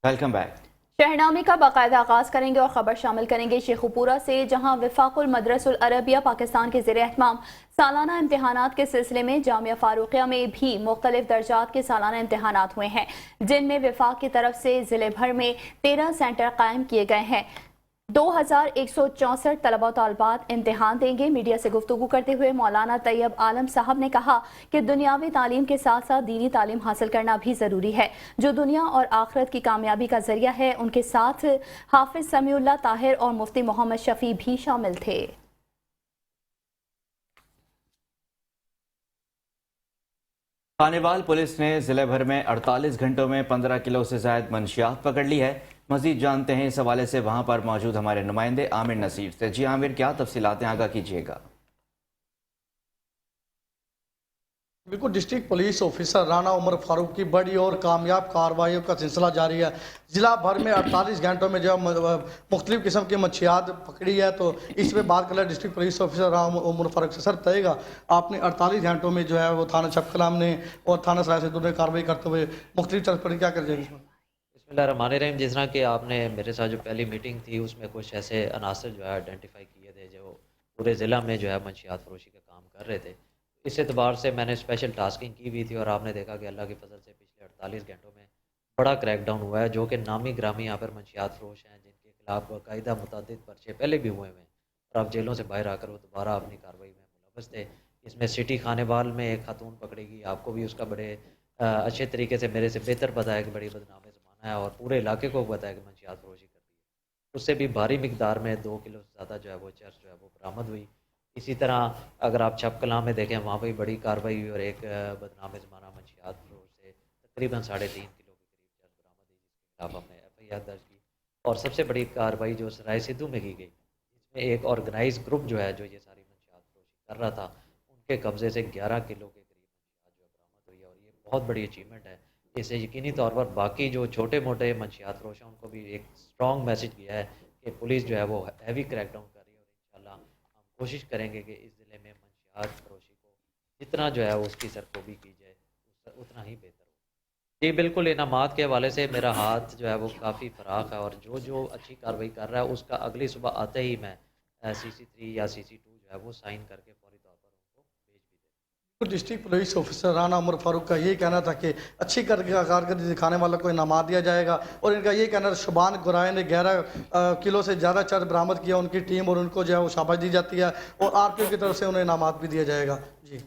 Welcome back. शहरनामे का बाकायदा आगाज करेंगे और खबर शामिल करेंगे शेखुपुरा से, जहां वफाकुल मदरसुल अरबिया पाकिस्तान के ज़ेरे एहतमाम सालाना इम्तिहानात के सिलसिले में जामिया फारूकिया में भी मुख्तलिफ दर्जात के सालाना इम्तिहानात हुए हैं, जिनमें वफाक की तरफ से ज़िले भर में 13 सेंटर कायम किए गए हैं। 2164 तलबा और तालिबात इम्तिहान देंगे। मीडिया से गुफ्तगू करते हुए मौलाना तैयब आलम साहब ने कहा कि दुनियावी तालीम के साथ साथ दीनी तालीम हासिल करना भी ज़रूरी है, जो दुनिया और आखिरत की कामयाबी का जरिया है। उनके साथ हाफिज समीउल्लाह ताहिर और मुफ्ती मोहम्मद शफी भी शामिल थे। खानेवाल पुलिस ने जिले भर में 48 घंटों में 15 किलो से ज्यादा मंशियात पकड़ ली है। मजीद जानते हैं इस हवाले से वहां पर मौजूद हमारे नुमाइंदे आमिर नसीर से। जी आमिर, क्या तफसीलात आगाह कीजिएगा। बिल्कुल, district police officer Rana Umar Farooq की बड़ी और कामयाब कार्रवाइयों का सिलसिला जारी है। ज़िला भर में 48 घंटों में जो मुख्तलिफ किस्म की मंशियात पकड़ी है, तो इस पर बात करें district police officer Rana Umar Farooq से। सर तयगा, आपने 48 घंटों में जो है वो थाना छपकलाम ने और थाना सराय से दोनों कार्रवाई करते हुए मुख्तलिफ तरफ पर क्या कर जाएगी? बिस्मिल्लाहिर्रहमानिर्रहीम। जिस तरह कि आपने मेरे साथ जो पहली मीटिंग थी उसमें कुछ ऐसे अनासर जो है आइडेंटिफाई किए थे जो पूरे ज़िला में जो है मंशियात फरोशी का काम कर रहे थे। इस एतबार से मैंने स्पेशल टास्किंग की हुई थी और आपने देखा कि अल्लाह की फजल से पिछले 48 घंटों में बड़ा क्रैकडाउन हुआ है, जो कि नामी ग्रामी यहाँ पर मंशियात फरोश हैं, जिनके खिलाफ बाकायदा मुतअद्दिद पर्चे पहले भी हुए हैं और अब जेलों से बाहर आकर वो दोबारा अपनी कार्रवाई में मुलव्वस थे। इसमें सिटी खानेवाल में एक खातून पकड़ी गई, आपको भी उसका बड़े अच्छे तरीके से मेरे से बेहतर पता है कि बड़ी बदनाम ज़माना है और पूरे इलाके को बताया कि मंशियात फरोशी कर दी है। उससे भी भारी मिकदार में 2 किलो से ज़्यादा जो है वो चर्च जो है वो बरामद हुई। इसी तरह अगर आप छपकलां में देखें, वहाँ पर भी बड़ी कार्रवाई हुई और एक बदनाम ज़माना मंशियात फरोश से तकरीबन 3.5 किलो के करीब चर्च बरामद हुई, जिसके खिलाफ हमने FIR दर्ज की। और सबसे बड़ी कार्रवाई जो सराय सिद्धू में की गई, इसमें एक ऑर्गेनाइज ग्रुप जो है जो ये सारी मंशियात फरोशी कर रहा था, उनके कब्जे से 11 किलो के करीब मंशियात जो है बरामद हुई है और ये बहुत बड़ी अचीवमेंट है। इससे यकीनी तौर पर बाकी जो छोटे मोटे मंशियात फरोश हैं उनको भी एक स्ट्रॉन्ग मैसेज दिया है कि पुलिस जो है वो हैवी क्रैकडाउन कर रही है और इंशाल्लाह हम कोशिश करेंगे कि इस ज़िले में मंशियात फरोशी को जितना जो है उसकी सरकोबी की जाए उतना ही बेहतर हो। जी बिल्कुल, इनामात के हवाले से मेरा हाथ जो है वो काफ़ी फराख है और जो जो अच्छी कार्रवाई कर रहा है उसका अगली सुबह आते ही मैं CC3 या CC2 जो है वो साइन करके फौरी तौर पर उनको भेज भी दें। District police officer Rana Umar Farooq का ये कहना था कि अच्छी कारकर्दगी दिखाने वालों को इनामात दिया जाएगा और इनका ये कहना था शुबान गुराए ने 11 किलो से ज़्यादा चर्च बरामद किया, उनकी टीम, और उनको जो है वो शाबाश दी जाती है और RPO की तरफ से उन्हें इनामात भी दिया जाएगा। जी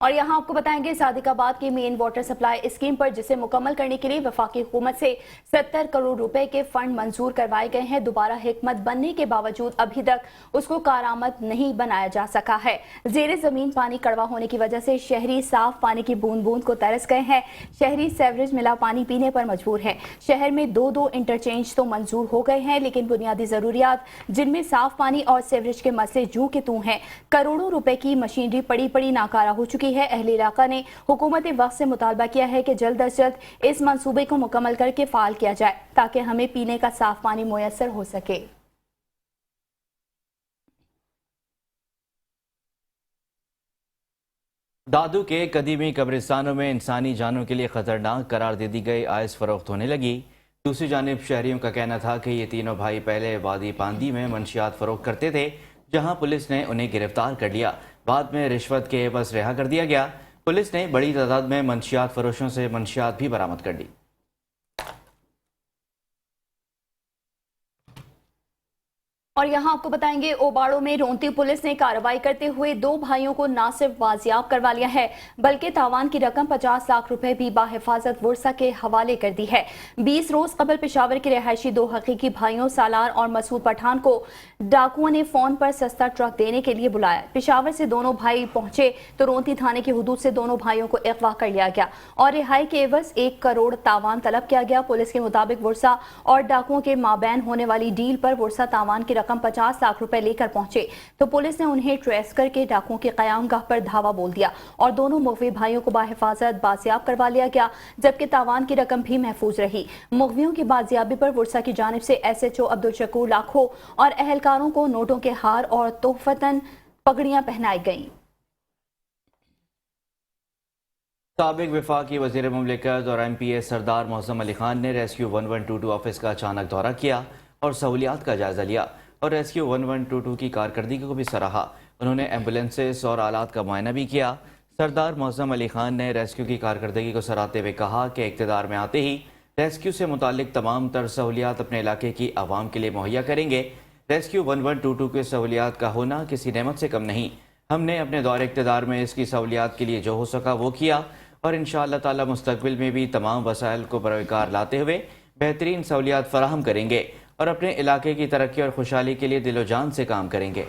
और यहाँ आपको बताएंगे सादिकाबाद की मेन वाटर सप्लाई स्कीम पर, जिसे मुकम्मल करने के लिए वफाकी हुकूमत से 70 करोड़ रुपए के फंड मंजूर करवाए गए हैं। दोबारा हिकमत बनने के बावजूद अभी तक उसको कारआमद नहीं बनाया जा सका है। जेर जमीन पानी कड़वा होने की वजह से शहरी साफ पानी की बूंद बूंद को तरस गए हैं। शहरी सेवरेज मिला पानी पीने पर मजबूर है। शहर में 2 इंटरचेंज तो मंजूर हो गए हैं, लेकिन बुनियादी जरूरियात जिनमें साफ पानी और सेवरेज के मसले जूं के तूं हैं। करोड़ों रुपए की मशीनरी पड़ी पड़ी नाकारा हो चुकी है। अहले इलाका ने हुकूमत वक्त से मुतालबा किया है कि जल्द अज जल्द इस मंसूबे को मुकम्मल करके फाल किया जाए, ताकि हमें पीने का साफ पानी मुयस्सर हो सके। दादू के कदीमी कब्रिस्तानों में इंसानी जानों के लिए खतरनाक करार दे दी गई आइस फरोख्त होने लगी। दूसरी जानिब शहरियों का कहना था कि ये तीनों भाई पहले वादी पांदी में मंशियात फरोख्त करते थे, जहां पुलिस ने उन्हें गिरफ्तार कर लिया। बाद में रिश्वत के एवज रिहा कर दिया गया। पुलिस ने बड़ी तादाद में मंशियात फरोशों से मंशियात भी बरामद कर ली। और यहाँ आपको बताएंगे ओबाड़ो में रोंती पुलिस ने कार्रवाई करते हुए 2 भाइयों को न सिर्फ बाजियाब करवा लिया है, बल्कि तावान की रकम 50 लाख रुपए भी बाहिफाजत वर्सा के हवाले कर दी है। 20 रोज कबल पेशावर के रिहायशी 2 हकीकी भाइयों सालार और मसूद पठान को डाकुओं ने फोन पर सस्ता ट्रक देने के लिए बुलाया। पेशावर से दोनों भाई पहुंचे तो रोंती थाने की हुदूद से दोनों भाइयों को अगवा कर लिया गया और रिहाई के एवज 1 करोड़ तावान तलब किया गया। पुलिस के मुताबिक वर्सा और डाकुओं के माबैन होने वाली डील पर वर्सा तावान की रकम 50 लाख रुपए लेकर पहुंचे तो पुलिस ने उन्हें ट्रेस करके डाकुओं की क़यामगाह पर धावा बोल दिया और दोनों मुग़वी भाइयों को बाहिफाजत बाजियाब करवा लिया गया, जबकि तावान की रकम भी महफूज रही। मुग़वियों की बाजियाबी पर वर्सा की जानिब से SHO अब्दुल शकूर लाखों और अहलकारों को नोटों के हार और तोहफतन पगड़ियां पहनाई गईं। साबिक वफाकी वज़ीर मुमलिकत और MPA सरदार मौसम अली खान ने रेस्क्यू 1122 ऑफिस का अचानक दौरा किया और सहूलियात का जायज़ा लिया और रेस्क्यू 1122 की कारकर्दगी को भी सराहा। उन्होंने एम्बुलेंसेस और आलात का मुआयना भी किया। सरदार मौसम अली खान ने रेस्क्यू की कारकर्दगी को सराहते हुए कहा कि इक़्तिदार में आते ही रेस्क्यू से मुतालिक तमाम तर सहूलियात अपने इलाके की आवाम के लिए मुहैया करेंगे। रेस्क्यू 1122 के सहूलियात का होना किसी नेमत से कम नहीं। हमने अपने दौर इक़्तिदार में इसकी सहूलियात के लिए जो हो सका वो किया और इंशाअल्लाह ताला मुस्तक़बिल में भी तमाम वसाइल को बरकरार लाते हुए बेहतरीन सहूलियात फराहम करेंगे और अपने इलाके की तरक्की और खुशहाली के लिए दिलो जान से काम करेंगे।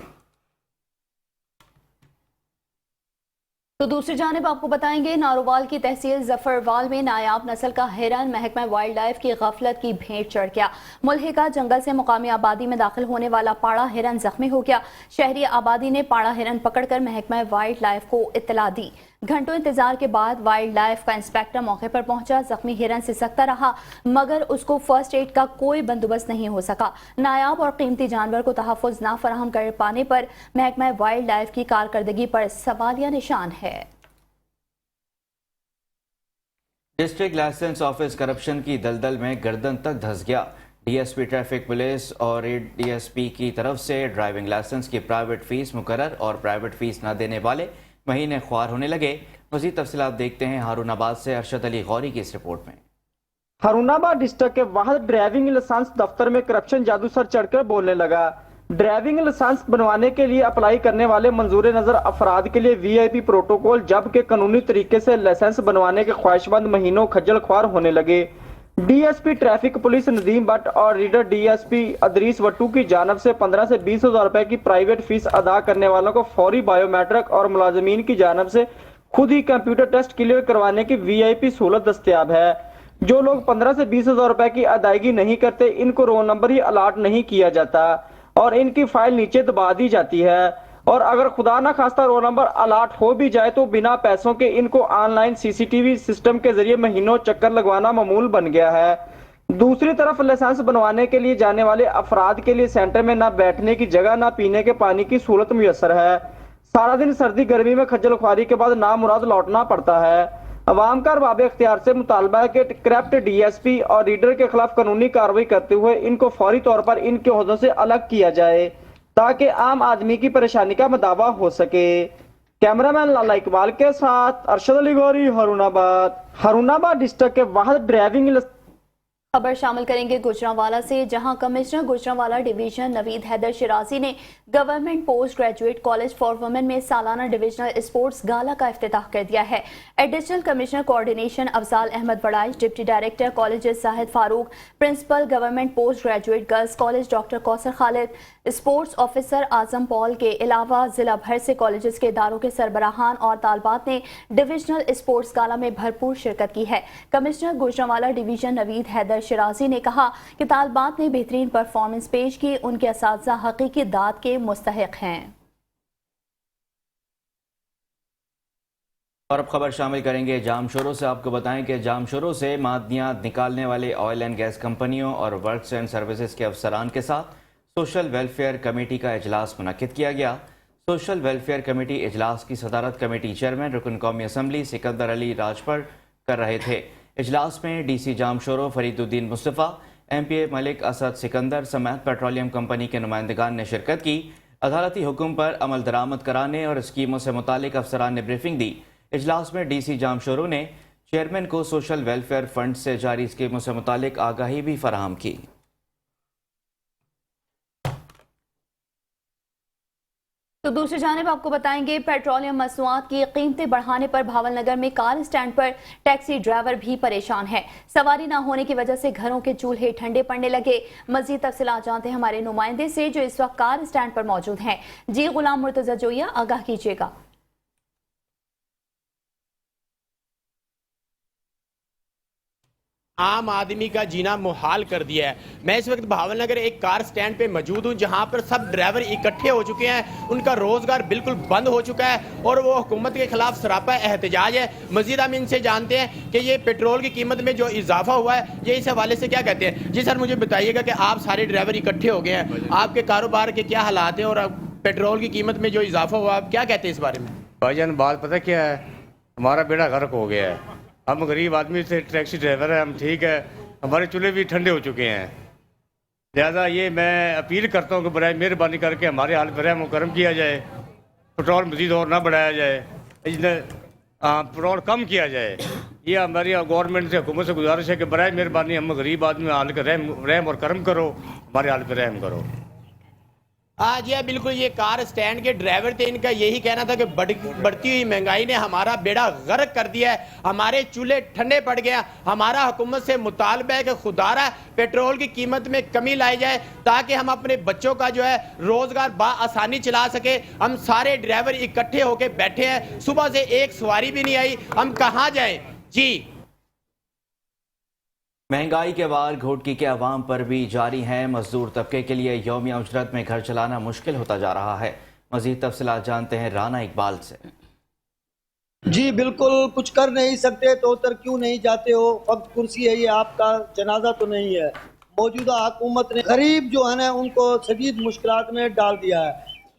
तो दूसरी जानिब आपको बताएंगे नारोवाल की तहसील जफरवाल में नायाब नस्ल का हिरन महकमा वाइल्ड लाइफ की गफलत की भेंट चढ़ गया। मुल्हिका जंगल से मुकामी आबादी में दाखिल होने वाला पाड़ा हिरन जख्मी हो गया। शहरी आबादी ने पाड़ा हिरन पकड़कर महकमा वाइल्ड लाइफ को इत्तला दी। घंटों इंतजार के बाद वाइल्ड लाइफ का इंस्पेक्टर मौके पर पहुंचा। जख्मी हिरन से सकता रहा मगर उसको फर्स्ट एड का कोई बंदोबस्त नहीं हो सका। नायाब और कीमती जानवर को तहफ़्फ़ुज़ ना फराहम कर पाने पर महकमा वाइल्ड लाइफ की कारकर्दगी पर सवालिया निशान है। डिस्ट्रिक्ट लाइसेंस ऑफिस करप्शन की दलदल में गर्दन तक धंस गया। DSP ट्रैफिक पुलिस और DSP की तरफ से ड्राइविंग लाइसेंस की प्राइवेट फीस मुकर्रर और प्राइवेट फीस न देने वाले महीने ख्वार होने लगे। मज़ीद तफसीलात देखते हैं हारूनाबाद से अरशद अली गौरी की इस रिपोर्ट में। हारूनाबाद डिस्ट्रिक्ट के वाहद ड्राइविंग लाइसेंस दफ्तर में करप्शन जादू सर चढ़कर बोलने लगा। ड्राइविंग लाइसेंस बनवाने के लिए अप्लाई करने वाले मंजूर नजर अफराद के लिए VIP प्रोटोकॉल जबकि कानूनी तरीके से लाइसेंस बनवाने के ख्वाहिशमंद महीनों खज्जल ख्वार होने लगे। DSP traffic police Nadeem Bhatt और रीडर DSP अदरीस वट्टू की जानब से 15 से 20 हज़ार रुपए की प्राइवेट फीस अदा करने वालों को फौरी बायोमेट्रिक और मुलाजमीन की जानब से खुद ही कंप्यूटर टेस्ट क्लियर करवाने की VIP सहूलत दस्तयाब है। जो लोग 15 से 20 हज़ार रुपए की अदायगी नहीं करते इनको रोल नंबर ही अलाट नहीं किया जाता और इनकी फाइल नीचे दबा दी जाती है और अगर खुदा ना खास्ता रोल नंबर अलाट हो भी जाए तो बिना पैसों के इनको ऑनलाइन CCTV सिस्टम के जरिए महीनों चक्कर लगवाना मामूल बन गया है। दूसरी तरफ लाइसेंस बनवाने के लिए जाने वाले अफराद के लिए सेंटर में ना बैठने की जगह ना पीने के पानी की सहूलत मुयसर है। सारा दिन सर्दी गर्मी में खज्जल ख्वारी के बाद नामुराद लौटना पड़ता है। अवाम का अरबाब इख्तियार से मुतालबा है कि करप्ट DSP और रीडर के खिलाफ कानूनी कार्रवाई करते हुए इनको फौरी तौर पर इनके ओहदों से अलग किया जाए ताकि आम आदमी की परेशानी का मदावा हो सके। कैमरामैन लाला इकबाल के साथ अरशद अली गौरी, हारूनाबाद डिस्ट्रिक्ट के वाहद ड्राइविंग। खबर शामिल करेंगे गुजरांवाला से, जहां कमिश्नर गुजरांवाला डिवीजन नवीद हैदर शिराजी ने government post graduate college for women में सालाना डिविजनल स्पोर्ट्स गाला का इफ्तिताह कर दिया है। Additional commissioner coordination Afzal Ahmad वड़ाई, deputy director colleges Zahid Farooq, principal government post graduate girls college doctor Kausar Khalid, sports officer Azam Paul के अलावा जिला भर से कॉलेजेस के इदारों के सरबराहान और तालबात ने डिविजनल स्पोर्ट्स गाला में भरपूर शिरकत की है। कमिश्नर गुजरांवाला डिवीजन नवीद हैदर शिराजी ने कहा कि तालबात ने बेहतरीन परफॉर्मेंस पेश की, उनके असातिज़ा हकीकी दाद के मुस्तहिक हैं। और अब खबर शामिल करेंगे जामशोरों से। आपको बताएं कि जामशोरों से मादनियाँ निकालने वाले ऑयल एंड गैस कंपनियों और वर्क्स एंड सर्विसेज के अफसरान के साथ सोशल वेलफेयर कमेटी का इजलास मुनक्किद किया गया। सोशल वेलफेयर कमेटी इजलास की सदारत कमेटी चेयरमैन रुकन कौमी असम्बली सिकंदर अली राजपर कर रहे थे। इजलास में DC जामशोरों फरीदुद्दीन मुस्तफ़ा, MPA मलिक असद सिकंदर समेत पेट्रोलियम कंपनी के नुमाइंदगान ने शिरकत की। अदालती हुक्म पर अमल दरामद कराने और स्कीमों से मुतालिक अफसरान ने ब्रीफिंग दी। इजलास में DC जामशोरों ने चेयरमैन को सोशल वेलफेयर फंड से जारी स्कीमों से मुतालिक आगाही भी फराहम की। तो दूसरी जानिब आपको बताएंगे पेट्रोलियम मसनूआत की कीमतें बढ़ाने पर भावलनगर में कार स्टैंड पर टैक्सी ड्राइवर भी परेशान है। सवारी ना होने की वजह से घरों के चूल्हे ठंडे पड़ने लगे। मजीद तफसीलात जानते हैं हमारे नुमाइंदे से जो इस वक्त कार स्टैंड पर मौजूद हैं। जी गुलाम मुर्तजा जोया, आगाह कीजिएगा। عام آدمی کا جینا محال کر دیا ہے۔ میں اس وقت بہاول نگر ایک کار سٹینڈ پہ موجود ہوں جہاں پر سب ڈرائیور اکٹھے ہو چکے ہیں، ان کا روزگار بالکل بند ہو چکا ہے اور وہ حکومت کے خلاف سراپا احتجاج ہے۔ مزید ہم ان سے جانتے ہیں کہ یہ پیٹرول کی قیمت میں جو اضافہ ہوا ہے یہ اس حوالے سے کیا کہتے ہیں۔ جی سر مجھے بتائیے گا کہ آپ سارے ڈرائیور اکٹھے ہو گئے ہیں، آپ کے کاروبار کے کیا حالات ہیں اور پیٹرول کی قیمت میں جو اضافہ ہوا آپ کیا کہتے ہیں اس بارے میں؟ بھائی جان بات پتہ کیا ہے، ہمارا بیڑا غرق ہو گیا ہے، ہم غریب آدمی سے ٹیکسی ڈرائیور ہیں، ہم ٹھیک ہے، ہمارے چولہے بھی ٹھنڈے ہو چکے ہیں، لہذا یہ میں اپیل کرتا ہوں کہ برائے مہربانی کر کے ہمارے حال پر رحم و کرم کیا جائے، پٹرول مزید اور نہ بڑھایا جائے، پٹرول کم کیا جائے۔ یہ ہماری گورنمنٹ سے حکومت سے گزارش ہے کہ برائے مہربانی ہم غریب آدمی حال کا رحم اور کرم کرو، ہمارے حال پہ رحم کرو۔ جی بالکل یہ کار سٹینڈ کے ڈرائیور تھے، ان کا یہی کہنا تھا کہ بڑھتی ہوئی مہنگائی نے ہمارا بیڑا غرق کر دیا ہے، ہمارے چولہے ٹھنڈے پڑ گیا، ہمارا حکومت سے مطالبہ ہے کہ خدارہ پیٹرول کی قیمت میں کمی لائی جائے تاکہ ہم اپنے بچوں کا جو ہے روزگار بآسانی چلا سکے۔ ہم سارے ڈرائیور اکٹھے ہو کے بیٹھے ہیں، صبح سے ایک سواری بھی نہیں آئی، ہم کہاں جائیں؟ جی مہنگائی کے بار گھوٹکی کے عوام پر بھی جاری ہیں، مزدور طبقے کے لیے یومیہ اجرت میں گھر چلانا مشکل ہوتا جا رہا ہے۔ مزید تفصیلات جانتے ہیں رانا اقبال سے۔ جی بالکل، کچھ کر نہیں سکتے تو اتر کیوں نہیں جاتے ہو؟ فقط کرسی ہے، یہ آپ کا جنازہ تو نہیں ہے۔ موجودہ حکومت نے غریب جو ہے نا ان کو شدید مشکلات میں ڈال دیا ہے۔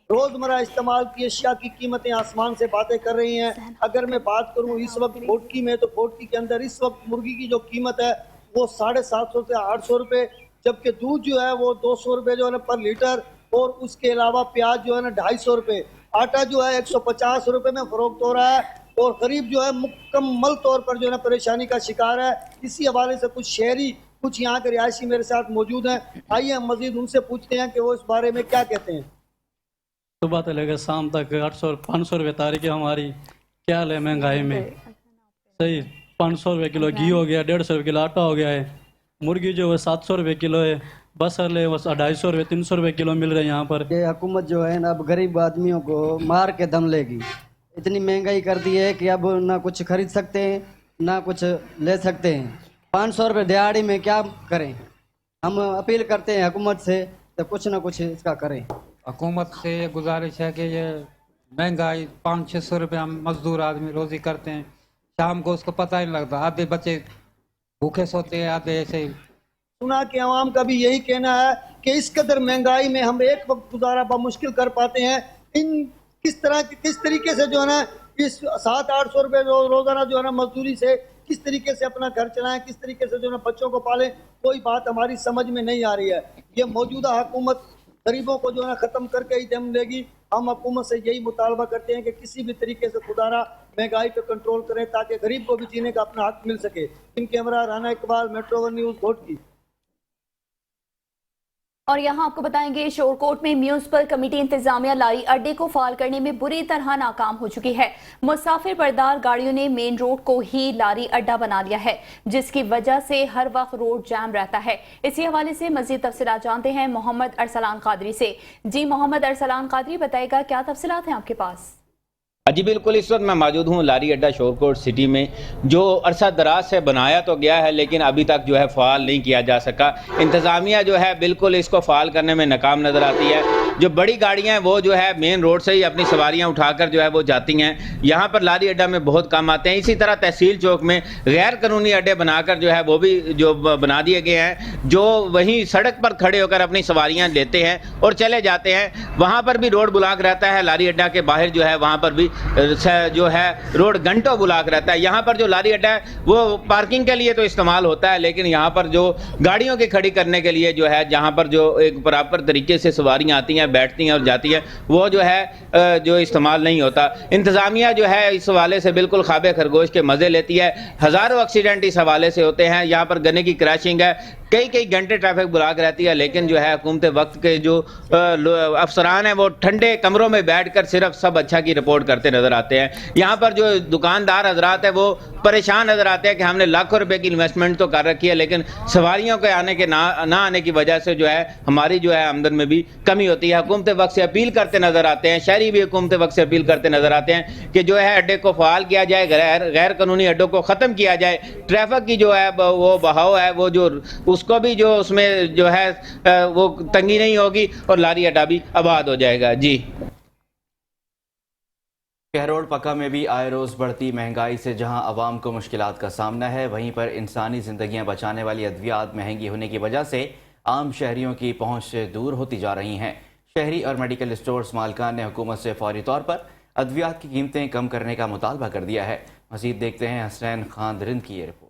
روزمرہ استعمال کی اشیاء کی قیمتیں آسمان سے باتیں کر رہی ہیں۔ اگر میں بات کروں اس وقت گھوٹکی میں، تو گھوٹکی کے اندر اس وقت مرغی کی جو قیمت ہے وہ 750 سے 800 روپے، جبکہ دودھ جو ہے وہ 200 روپے جو ہے نا پر لیٹر، اور اس کے علاوہ پیاز جو ہے نا 250 روپے، آٹا جو ہے 150 روپے میں فروخت ہو رہا ہے، اور غریب جو ہے مکمل طور پر جو ہے نا پریشانی کا شکار ہے۔ اسی حوالے سے کچھ شہری، کچھ یہاں کے رہائشی میرے ساتھ موجود ہیں، آئیے ہم مزید ان سے پوچھتے ہیں کہ وہ اس بارے میں کیا کہتے ہیں۔ صبح سے لے کر شام تک 500 روپے تاریخ ہے ہماری، کیا حال ہے مہنگائی میں؟ صحیح 500 روپے کلو گھی ہو گیا، 150 روپے کلو آٹا ہو گیا ہے، مرغی جو ہے 700 روپے کلو ہے، بسر ہے وہ 250 روپے 300 روپے کلو مل رہے ہیں یہاں پر۔ یہ حکومت جو ہے نا اب غریب آدمیوں کو مار کے دم لے گی، اتنی مہنگائی کر دی ہے کہ اب نہ کچھ خرید سکتے ہیں نہ کچھ لے سکتے ہیں۔ 500 روپے دیہڑی میں کیا کریں؟ ہم اپیل کرتے ہیں حکومت سے تو کچھ نہ کچھ اس کا کریں۔ حکومت سے یہ گزارش ہے کہ یہ مہنگائی 500-600 روپے ہم مزدور آدمی روزی کرتے ہیں، شام کو اس کو پتہ ہی نہیں لگتا، آدھے بچے بھوکے سوتے ہیں، آدھے ایسے ہی۔ سنا کہ عوام کا بھی یہی کہنا ہے کہ اس قدر مہنگائی میں ہم ایک وقت گزارا بمشکل کر پاتے ہیں۔ ان کس طریقے سے جو ہے نا اس 700-800 روپے روزانہ جو ہے نا مزدوری سے کس طریقے سے اپنا گھر چلائیں، کس طریقے سے جو ہے نا بچوں کو پالیں، کوئی بات ہماری سمجھ میں نہیں آ رہی ہے۔ یہ موجودہ حکومت غریبوں کو جو ہے نا ختم کر کے ہی دم لے گی۔ ہم حکومت سے یہی مطالبہ کرتے ہیں کہ کسی بھی طریقے سے خدارہ مہنگائی پہ کنٹرول کریں تاکہ غریب کو بھی جینے کا اپنا حق مل سکے۔ On camera Rana Iqbal, metro one news, Ghotki. اور یہاں آپ کو بتائیں گے شورکوٹ میں میونسپل کمیٹی انتظامیہ لاری اڈے کو فعال کرنے میں بری طرح ناکام ہو چکی ہے۔ مسافر بردار گاڑیوں نے مین روڈ کو ہی لاری اڈا بنا لیا ہے، جس کی وجہ سے ہر وقت روڈ جام رہتا ہے۔ اسی حوالے سے مزید تفصیلات جانتے ہیں محمد ارسلان قادری سے۔ جی محمد ارسلان قادری، بتائے گا کیا تفصیلات ہیں آپ کے پاس؟ جی بالکل، اس وقت میں موجود ہوں لاری اڈا شورکوٹ سٹی میں، جو عرصہ دراز سے بنایا تو گیا ہے لیکن ابھی تک جو ہے فعال نہیں کیا جا سکا۔ انتظامیہ جو ہے بالکل اس کو فعال کرنے میں ناکام نظر آتی ہے۔ جو بڑی گاڑیاں ہیں وہ جو ہے مین روڈ سے ہی اپنی سواریاں اٹھا کر جو ہے وہ جاتی ہیں، یہاں پر لاری اڈا میں بہت کم آتے ہیں۔ اسی طرح تحصیل چوک میں غیر قانونی اڈے بنا کر جو ہے وہ بھی جو بنا دیے گئے ہیں، جو وہیں سڑک پر کھڑے ہو کر اپنی سواریاں لیتے ہیں اور چلے جاتے ہیں، وہاں پر بھی روڈ بلاک رہتا ہے۔ لاری اڈا کے باہر جو ہے وہاں پر بھی جو ہے روڈ گھنٹوں بلاک رہتا ہے۔ یہاں پر جو لاری اڈا ہے وہ پارکنگ کے لیے تو استعمال ہوتا ہے، لیکن یہاں پر جو گاڑیوں کی کھڑی کرنے کے لیے جو ہے، جہاں پر جو ایک پراپر طریقے سے سواریاں آتی ہیں، بیٹھتی ہیں اور جاتی ہیں، وہ جو ہے جو استعمال نہیں ہوتا۔ انتظامیہ جو ہے اس حوالے سے بالکل خواب خرگوش کے مزے لیتی ہے۔ ہزاروں ایکسیڈنٹ اس حوالے سے ہوتے ہیں، یہاں پر گنے کی کریشنگ ہے، کئی گھنٹے ٹریفک بلاک رہتی ہے، لیکن جو ہے حکومت وقت کے جو افسران ہیں وہ ٹھنڈے کمروں میں بیٹھ کر صرف سب اچھا کی رپورٹ کرتے نظر آتے ہیں۔ یہاں پر جو دکاندار حضرات ہیں وہ परेशान नज़र आते हैं कि हमने लाखों रुपए की इन्वेस्टमेंट तो कर रखी है, लेकिन सवारियों के आने के ना आने की वजह से जो है हमारी जो है आमदन में भी कमी होती है। हुकूमत वक्त से अपील करते नज़र आते हैं, शहरी भी हुकूमत वक्त से अपील करते नज़र आते हैं कि जो है अड्डे को फ़ाल किया जाए, गैर कानूनी अड्डों को ख़त्म किया जाए, ट्रैफिक की जो है वो बहाव है वो जो उसको भी जो उसमें जो है वो तंगी नहीं होगी और लारी अड्डा भी आबाद हो जाएगा। जी। कहरोड़ पक्का में भी आए रोज़ बढ़ती महंगाई से जहां अवाम को मुश्किलात का सामना है, वहीं पर इंसानी ज़िंदगियां बचाने वाली अद्वियात महंगी होने की वजह से आम शहरियों की पहुंच से दूर होती जा रही हैं। शहरी और मेडिकल स्टोर्स मालिकान ने हुकूमत से फौरी तौर पर अद्वियात की कीमतें कम करने का मुतालबा कर दिया है। मज़ीद देखते हैं हसनैन खान दरिंद की ये रिपोर्ट।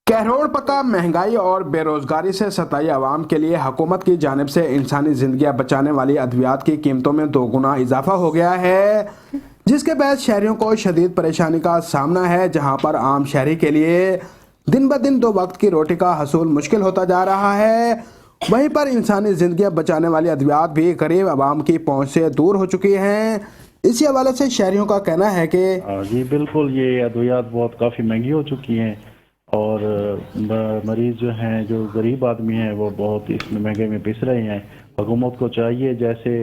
कहरोड़ पक्का महंगाई और बेरोजगारी से सताई आवाम के लिए हुकूमत की जानिब से इंसानी जिंदगियां बचाने वाली अद्वियात की कीमतों में 2 गुना इजाफा हो गया है, जिसके बाद शहरियों को शदीद परेशानी का सामना है। जहां पर आम शहरी के लिए दिन ब दिन 2 वक्त की रोटी का हसूल मुश्किल होता जा रहा है, वहीं पर इंसानी जिंदगियां बचाने वाली अद्वियात भी गरीब आवाम की पहुंच से दूर हो चुकी हैं। इसी हवाले से शहरियों का कहना है कि जी बिल्कुल, ये अद्वियात बहुत काफ़ी महंगी हो चुकी हैं और मरीज़ जो हैं, जो गरीब आदमी हैं, वो बहुत इसमें महंगे में पिस रहे हैं। हुकूमत को चाहिए जैसे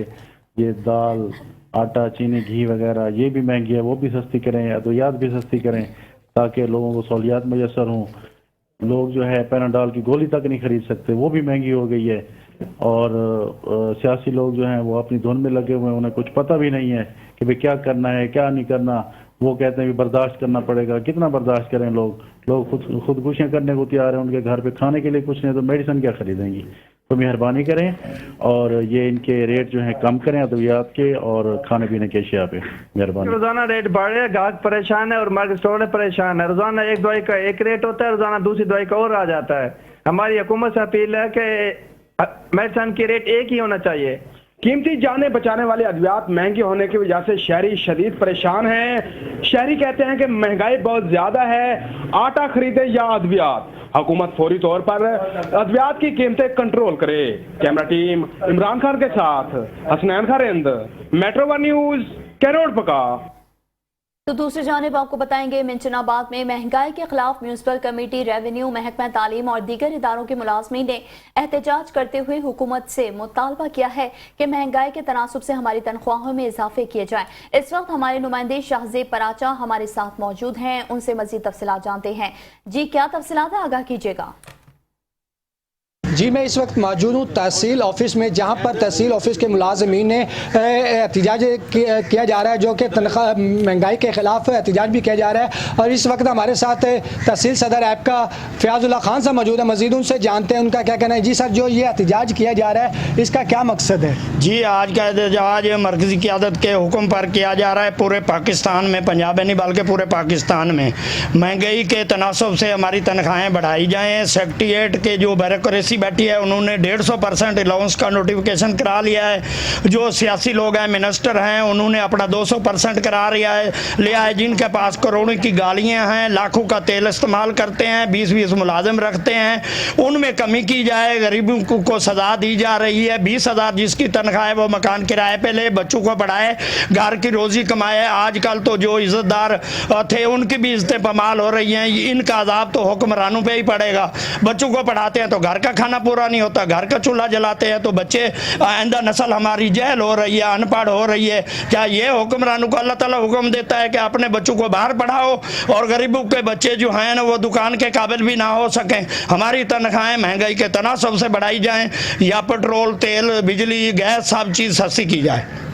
ये दाल, आटा, चीनी, घी वगैरह ये भी महंगी है, वो भी सस्ती करें, अद्वियात भी सस्ती करें ताकि लोगों को सहूलियात मैसर हों। लोग जो है पैनाडॉल की गोली तक नहीं खरीद सकते, वो भी महंगी हो गई है। और सियासी लोग जो हैं वो अपनी धुन में लगे हुए हैं, उन्हें कुछ पता भी नहीं है कि भाई क्या करना है क्या नहीं करना। वो कहते हैं कि बर्दाश्त करना पड़ेगा। कितना बर्दाश्त करें? लोग खुदकुशियाँ करने को तैयार हैं, उनके घर पे खाने के लिए कुछ नहीं तो मेडिसिन क्या खरीदेंगी। तो मेहरबानी करें और ये इनके रेट जो है कम करें अद्वियात के और खाने पीने के अशिया पे, मेहरबानी। रोजाना रेट बढ़ रहे हैं, ग्राहक परेशान है और मार्केट स्टोर परेशान है। रोजाना एक दवाई का एक रेट होता है, रोजाना दूसरी दवाई का और आ जाता है। हमारी हुकूमत से अपील है कि मेडिसिन की रेट एक ही होना चाहिए। कीमती जाने बचाने वाले अद्वियात महंगे होने की वजह से शहरी शदीद परेशान हैं। शहरी कहते हैं कि महंगाई बहुत ज्यादा है, आटा खरीदे या अद्वियात। हुकूमत फौरी तौर पर अद्वियात की कीमतें कंट्रोल करे। कैमरा टीम इमरान खान के साथ हसनैन खारिंद, मेट्रो 1 न्यूज, कहरोड़ पक्का। तो दूसरी जानिब आपको बताएंगे मिंचनाबाद में महंगाई के खिलाफ म्यूनसिपल कमेटी, रेवेन्यू, महकमा तालीम और दीगर इदारों के मुलाजमीन ने एहतजाज करते हुए हुकूमत से मुतालबा किया है कि महंगाई के तनासुब से हमारी तनख्वाहों में इजाफे किए जाएं। इस वक्त हमारे नुमाइंदे शाहजेब पराचा हमारे साथ मौजूद हैं, उनसे मजीद तफसीलात जानते हैं। जी, क्या तफसीलात है, आगाह कीजिएगा। जी, मैं इस वक्त मौजूद हूँ तहसील ऑफिस में, जहाँ पर तहसील ऑफिस के मुलाजमीन ने एहतजाज किया जा रहा है, जो कि तनख्वाह महंगाई के खिलाफ एहतजाज भी किया जा रहा है। और इस वक्त हमारे साथ तहसील सदर ऐप का फ़याज़ुल्लाह खान साहब मौजूद है। मज़ीद उनसे जानते हैं उनका क्या कहना है। जी सर, जो ये एहतजाज किया जा रहा है इसका क्या मकसद है? जी, आज का एहतजाज मरकज़ी क़यादत के हुक्म पर किया जा रहा है। पूरे पाकिस्तान में, पंजाब नहीं बल्कि पूरे पाकिस्तान में महंगाई के तनासब से हमारी तनख्वाहें बढ़ाई जाएँ। सेक्रेटेरिएट के जो ब्यूरोक्रेसी बैठी है उन्होंने 150% अलाउंस का नोटिफिकेशन करा लिया है। जो सियासी लोग हैं, मिनिस्टर हैं, उन्होंने अपना 200% करा लिया है। जिनके पास करोड़ों की गाड़ियाँ हैं, लाखों का तेल इस्तेमाल करते हैं, 20-20 मुलाजिम रखते हैं, उनमें कमी की जाए। गरीबों को सजा दी जा रही है। 20,000 जिसकी तनख्वाह है वो मकान किराए पे ले, बच्चों को पढ़ाए, घर की रोजी कमाए। आजकल तो जो इज्जतदार थे उनकी भी इज्जतें पमाल हो रही हैं। इनका अजाब तो हुक्मरानों पे ही पड़ेगा। बच्चों को पढ़ाते हैं तो घर का खाना पूरा नहीं होता, घर का चूल्हा जलाते हैं तो बच्चे, आइंदा नस्ल हमारी जहल हो रही है, अनपढ़ हो रही है। क्या ये हुक्मरानों को अल्लाह ताला हुक्म देता है कि अपने बच्चों को बाहर पढ़ाओ और गरीबों के बच्चे जो हैं ना वो दुकान के काबिल भी ना हो सकें? हमारी तनख्वाहें महंगाई के तनासब से बढ़ाई जाएं या पेट्रोल, तेल, बिजली, गैस सब चीज़ सस्ती की जाए।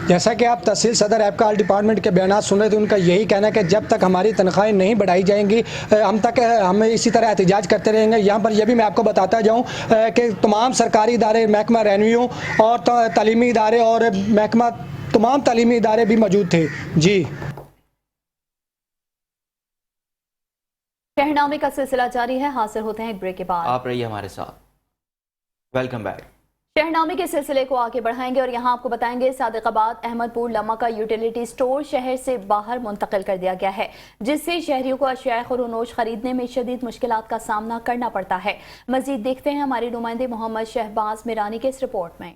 जैसा कि आप तहसील सदर ऐप का ऑल डिपार्टमेंट के बयान सुन रहे थे, उनका यही कहना है कि जब तक हमारी तनख्वाहें नहीं बढ़ाई जाएंगी हम इसी तरह एहतजाज करते रहेंगे। यहाँ पर यह भी मैं आपको बताता जाऊँ कि तमाम सरकारी इदारे, महकमा रेवेन्यू और तालीमी इदारे और महकमा तमाम तालीमी इदारे भी मौजूद थे। जी, शहरनामे का सिलसिला जारी है। हासिल होते हैं एक ब्रेक के बाद। आप रहिए हमारे साथ। Welcome back. शहरनामे के सिलसिले को आगे बढ़ाएंगे और यहाँ आपको बताएंगे सादिकाबाद अहमदपुर लम्मा का यूटिलिटी स्टोर शहर से बाहर मुंतकिल कर दिया गया है, जिससे शहरियों को अशिया खुरोनोश खरीदने में शदीद मुश्किलात का सामना करना पड़ता है। मजीद देखते हैं हमारे नुमाइंदे मोहम्मद शहबाज मिरानी के इस रिपोर्ट में।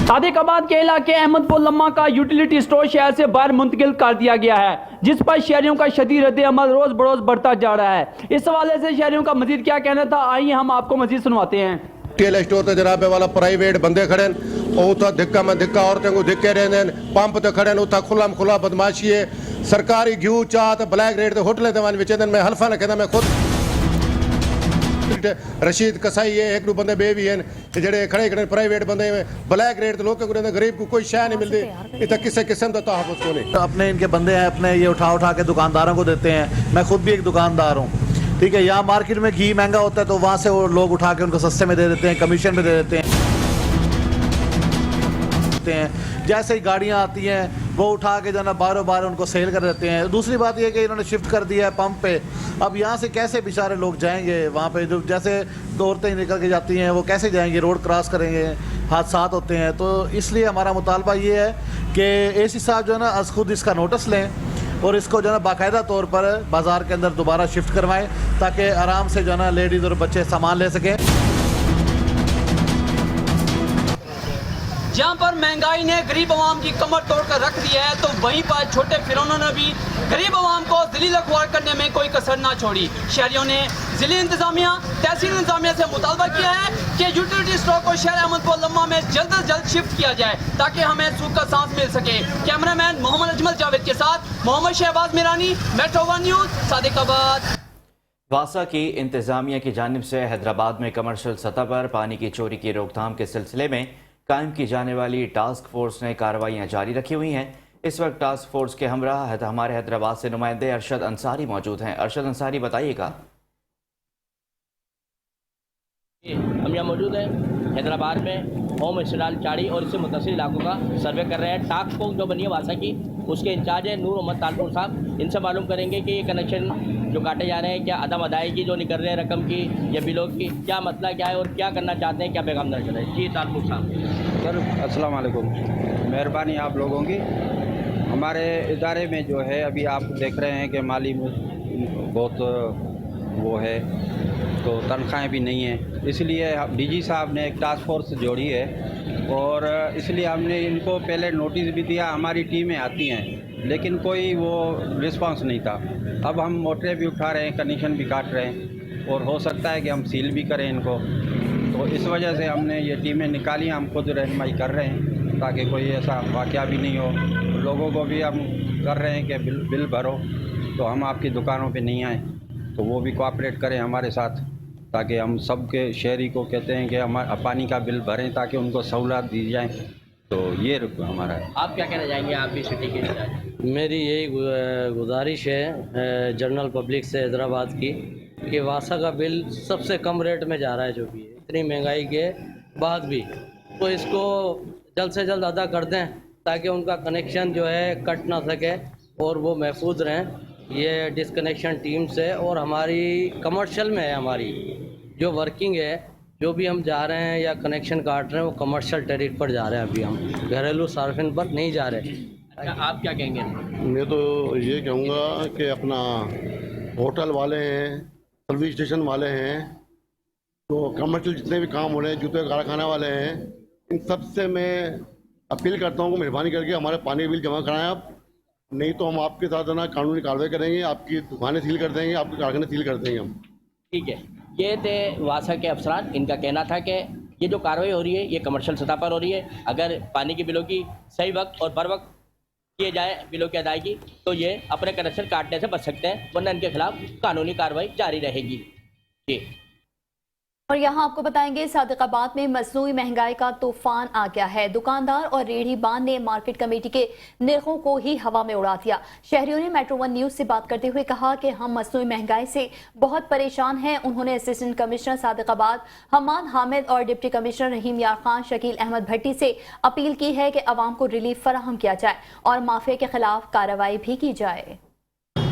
صادق آباد کے علاقے احمد پور لمحہ کا یوٹیلیٹی سٹور شہر سے باہر منتقل کر دیا گیا ہے، جس پر شہریوں کا شدید رد عمل روز بروز بڑھتا جا رہا ہے۔ اس حوالے سے شہریوں کا مزید کیا کہنا تھا، آئیے ہم آپ کو مزید سنواتے ہیں۔ ٹیل سٹور تے جناب والا پرائیویٹ بندے کھڑے او تا دھکا میں دھکا عورتوں کو دھکے رہندے پمپ تے کھڑے اوتھا کھلم کھلا بدماشی ہے، سرکاری گھیو چاہ تے بلیک ریٹ تے ہوٹلیں تے ون وچن میں حلفا نہ کہندا میں خود رشید کسائی ہے، ایک دو بندے بے بھی ہیں جڑے کھڑے کھڑے پرائیویٹ بندے میں بلیک ریٹ تے لوگ کو غریب کو کوئی شے نہیں ملدی، اتنا کسے قسم دا تحفظ کو نہیں۔ اپنے ان کے بندے ہیں، اپنے یہ اٹھا کے دکانداروں کو دیتے ہیں، میں خود بھی ایک دکاندار ہوں، ٹھیک ہے۔ یہاں مارکیٹ میں گھی مہنگا ہوتا ہے تو وہاں سے وہ لوگ اٹھا کے ان کو سستے میں دے دیتے ہیں، کمیشن میں دے دیتے ہیں۔ جیسے ہی گاڑیاں آتی ہیں وہ اٹھا کے جو ہے نا باروں بار ان کو سیل کر دیتے ہیں۔ دوسری بات یہ کہ انہوں نے شفٹ کر دیا ہے پمپ پہ، اب یہاں سے کیسے بیچارے لوگ جائیں گے وہاں پہ، جو جیسے عورتیں نکل کے جاتی ہیں وہ کیسے جائیں گے، روڈ کراس کریں گے، حادثات ہوتے ہیں۔ تو اس لیے ہمارا مطالبہ یہ ہے کہ اے سی صاحب جو ہے نا از خود اس کا نوٹس لیں اور اس کو جو ہے نا باقاعدہ طور پر بازار کے اندر دوبارہ شفٹ کروائیں تاکہ آرام سے جو ہے نا لیڈیز اور بچے سامان لے سکیں۔ جہاں پر مہنگائی نے غریب عوام کی کمر توڑ کر رکھ دی ہے تو وہیں پر چھوٹے فرعونوں نے بھی غریب عوام کو ذلیل اخبار کرنے میں کوئی کسر نہ چھوڑی۔ شہریوں نے ضلع انتظامیہ، تحصیل انتظامیہ سے مطالبہ کیا ہے کہ یوٹیلیٹی اسٹور کو شہر احمد پور لمحہ میں جلد از جلد شفٹ کیا جائے تاکہ ہمیں سکون کا سانس مل سکے۔ کیمرہ مین محمد اجمل جاوید کے ساتھ Muhammad Shahbaz Mirani, metro one news, Sadiqabad. واسا کی انتظامیہ کی جانب سے حیدرآباد میں کمرشل سطح پر پانی کی چوری کی روک تھام کے سلسلے میں قائم کی جانے والی ٹاسک فورس نے کارروائیاں جاری رکھی ہوئی ہیں۔ اس وقت ٹاسک فورس کے ہمراہ ہمارے حیدرآباد سے نمائندے ارشد انصاری موجود ہیں۔ ارشد انصاری بتائیے گا۔ ہم یہاں موجود ہیں حیدرآباد میں ہوم اسٹال چاڑی اور اس سے متصل علاقوں کا سروے کر رہے ہیں۔ ٹاسک فورس جو بنی ہے واسا کی، اس کے انچارج ہیں نور محمد تالپور صاحب، ان سے معلوم کریں گے کہ یہ کنیکشن جو کاٹے جا رہے ہیں کیا عدم ادائیگی جو نکل رہے ہیں رقم کی یا بلوں کی، کیا مسئلہ کیا ہے اور کیا کرنا چاہتے ہیں، کیا پیغام دینا چاہتے ہیں؟ جی تالپور صاحب۔ سر السلام علیکم، مہربانی آپ لوگوں کی۔ ہمارے ادارے میں جو ہے ابھی آپ دیکھ رہے ہیں کہ مالی بہت وہ ہے تو تنخواہیں بھی نہیں ہیں، اس لیے ڈی جی صاحب نے ایک ٹاسک فورس جوڑی ہے اور اس لیے ہم نے ان کو پہلے نوٹس بھی دیا، ہماری ٹیمیں آتی ہیں لیکن کوئی وہ رسپانس نہیں تھا۔ اب ہم موٹریں بھی اٹھا رہے ہیں، کنیکشن بھی کاٹ رہے ہیں اور ہو سکتا ہے کہ ہم سیل بھی کریں ان کو، تو اس وجہ سے ہم نے یہ ٹیمیں نکالی، ہم خود رہنمائی کر رہے ہیں تاکہ کوئی ایسا واقعہ بھی نہیں ہو۔ لوگوں کو بھی ہم کر رہے ہیں کہ بل بھرو تو ہم آپ کی دکانوں پہ نہیں آئیں، تو وہ بھی کوآپریٹ کریں ہمارے ساتھ تاکہ ہم سب کے شہری کو کہتے ہیں کہ ہم پانی کا بل بھریں تاکہ ان کو سہولت دی جائیں۔ تو یہ ہمارا ہے۔ آپ کیا کہنا چاہیں گے، آپ بھی سٹی کے انچارج؟ میری یہی گزارش ہے جنرل پبلک سے حیدرآباد کی کہ واسا کا بل سب سے کم ریٹ میں جا رہا ہے، جو بھی ہے اتنی مہنگائی کے بعد بھی، تو اس کو جلد سے جلد ادا کر دیں تاکہ ان کا کنیکشن جو ہے کٹ نہ سکے اور وہ محفوظ رہیں۔ یہ ڈسکنیکشن ٹیم سے اور ہماری کمرشل میں ہے، ہماری جو ورکنگ ہے، جو بھی ہم جا رہے ہیں یا کنیکشن کاٹ رہے ہیں وہ کمرشل ٹیرف پر جا رہے ہیں، ابھی ہم گھریلو صارفین پر نہیں جا رہے۔ آپ کیا کہیں گے؟ میں تو یہ کہوں گا کہ اپنا ہوٹل والے ہیں، سروس اسٹیشن والے ہیں، تو کمرشل جتنے بھی کام ہو رہے ہیں، جوتے کارخانہ والے ہیں، ان سب سے میں اپیل کرتا ہوں کہ مہربانی کر کے ہمارے پانی بل جمع کرائیں آپ، نہیں تو ہم آپ کے ساتھ نا قانونی کارروائی کریں گے، آپ کی دکانیں سیل کر دیں گے، آپ کے کارخانے سیل کر دیں گے ہم۔ ٹھیک ہے، یہ تھے واسا کے افسران، ان کا کہنا تھا کہ یہ جو کارروائی ہو رہی ہے یہ کمرشل سطح پر ہو رہی ہے، اگر پانی کی بلوں کی صحیح وقت اور بر وقت کیے جائے بلوں کی ادائیگی تو یہ اپنے کنیکشن کاٹنے سے بچ سکتے ہیں، ورنہ ان کے خلاف قانونی کارروائی جاری رہے گی۔ جی، اور یہاں آپ کو بتائیں گے صادق آباد میں مصنوعی مہنگائی کا طوفان آ گیا ہے۔ دکاندار اور ریڑھی بان نے مارکیٹ کمیٹی کے نرخوں کو ہی ہوا میں اڑا دیا۔ شہریوں نے میٹرو ون نیوز سے بات کرتے ہوئے کہا کہ ہم مصنوعی مہنگائی سے بہت پریشان ہیں۔ انہوں نے اسسٹنٹ کمشنر صادق آباد حماد حامد اور ڈپٹی کمشنر رحیم یار خان شکیل احمد بھٹی سے اپیل کی ہے کہ عوام کو ریلیف فراہم کیا جائے اور مافیا کے خلاف کارروائی بھی کی جائے۔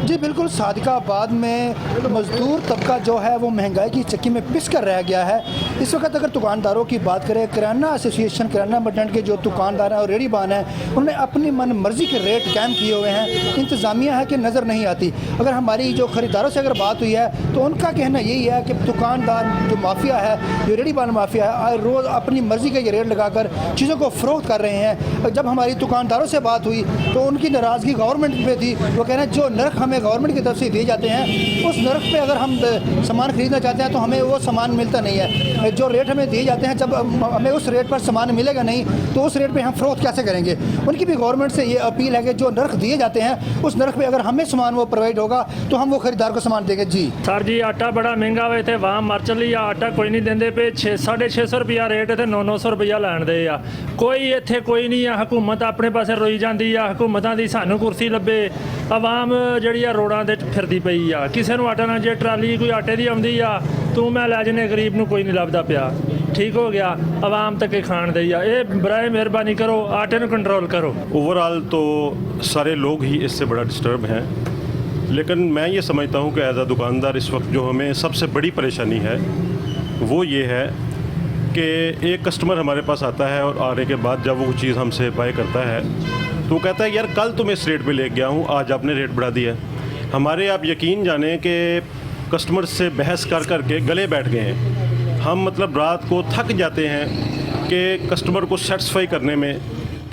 जी बिल्कुल, सादिकाबाद में मजदूर तबका जो है वो महंगाई की चक्की में पिस कर रह गया है। इस वक्त अगर दुकानदारों की बात करें, किराना एसोसिएशन, किराना मर्चेंट के जो दुकानदार हैं और रेडी बान हैं, उन्होंने अपनी मन मर्जी के रेट कायम किए हुए हैं। इंतज़ामिया है कि नज़र नहीं आती। अगर हमारी जो ख़रीदारों से अगर बात हुई है तो उनका कहना यही है कि दुकानदार जो माफिया है, जो रेडी बान माफिया है, रोज़ अपनी मर्जी के ये रेट लगाकर चीज़ों को फ़रोख्त कर रहे हैं। जब हमारी दुकानदारों से बात हुई तो उनकी नाराज़गी गवर्नमेंट पे थी। वो कह रहे हैं जो नर्ख हमें गवर्नमेंट की तरफ से दिए जाते हैं, उस नर्ख पे अगर हम सामान खरीदना चाहते हैं तो हमें वो सामान मिलता नहीं है। जो रेट हमें दिए जाते हैं, जब हमें उस रेट पर सामान मिलेगा नहीं तो उस रेट पे हम फ़रोख्त कैसे करेंगे। उनकी भी गवर्नमेंट से ये अपील है कि जो नर्ख दिए जाते हैं उस नर्ख पे अगर हमें सामान वो प्रोवाइड होगा तो हम वो खरीदार को सामान देंगे। जी सर जी, आटा बड़ा महंगा हुए थे, वहाँ मर चली आ, आटा कोई नहीं देंगे पे 650 रुपया रेट थे, 900 रुपया लैन दे आ। कोई इत्थे कोई नहीं है, हुकूमत अपने पासे रोई जाती आ, हुकूमतां दी सानू कुर्सी ਲੱਭੇ। आवाम ਜਿਹੜੀ ਆ ਰੋਡਾਂ ਤੇ ਫਿਰਦੀ ਪਈ ਆ, ਕਿਸੇ ਨੂੰ ਆਟਾ ਨਾ, ਜੇ ਟਰਾਲੀ ਕੋਈ ਆਟੇ ਦੀ ਆਉਂਦੀ ਆ ਤੂੰ ਮੈਂ ਲੈ ਜਨੇ, ਗਰੀਬ ਨੂੰ ਕੋਈ ਨਹੀਂ ਲੱਭਦਾ ਪਿਆ। ठीक हो गया, आवाम तक के खान दी आ। ये बराए मेहरबानी करो, आटे को कंट्रोल करो। ओवरऑल तो सारे लोग ही इससे बड़ा डिस्टर्ब हैं, लेकिन मैं ये समझता हूँ कि एज अ दुकानदार इस वक्त जो हमें सबसे बड़ी परेशानी है वो ये है कि एक कस्टमर हमारे पास आता है और आने के बाद जब वो चीज़ हमसे बाय करता है तो वो कहता है यार कल तो मैं इस रेट पे ले गया हूँ, आज आपने रेट बढ़ा दिया। हमारे आप यकीन जाने कि कस्टमर से बहस कर कर के गले बैठ गए हैं। हम मतलब रात को थक जाते हैं कि कस्टमर को सेटिस्फाई करने में,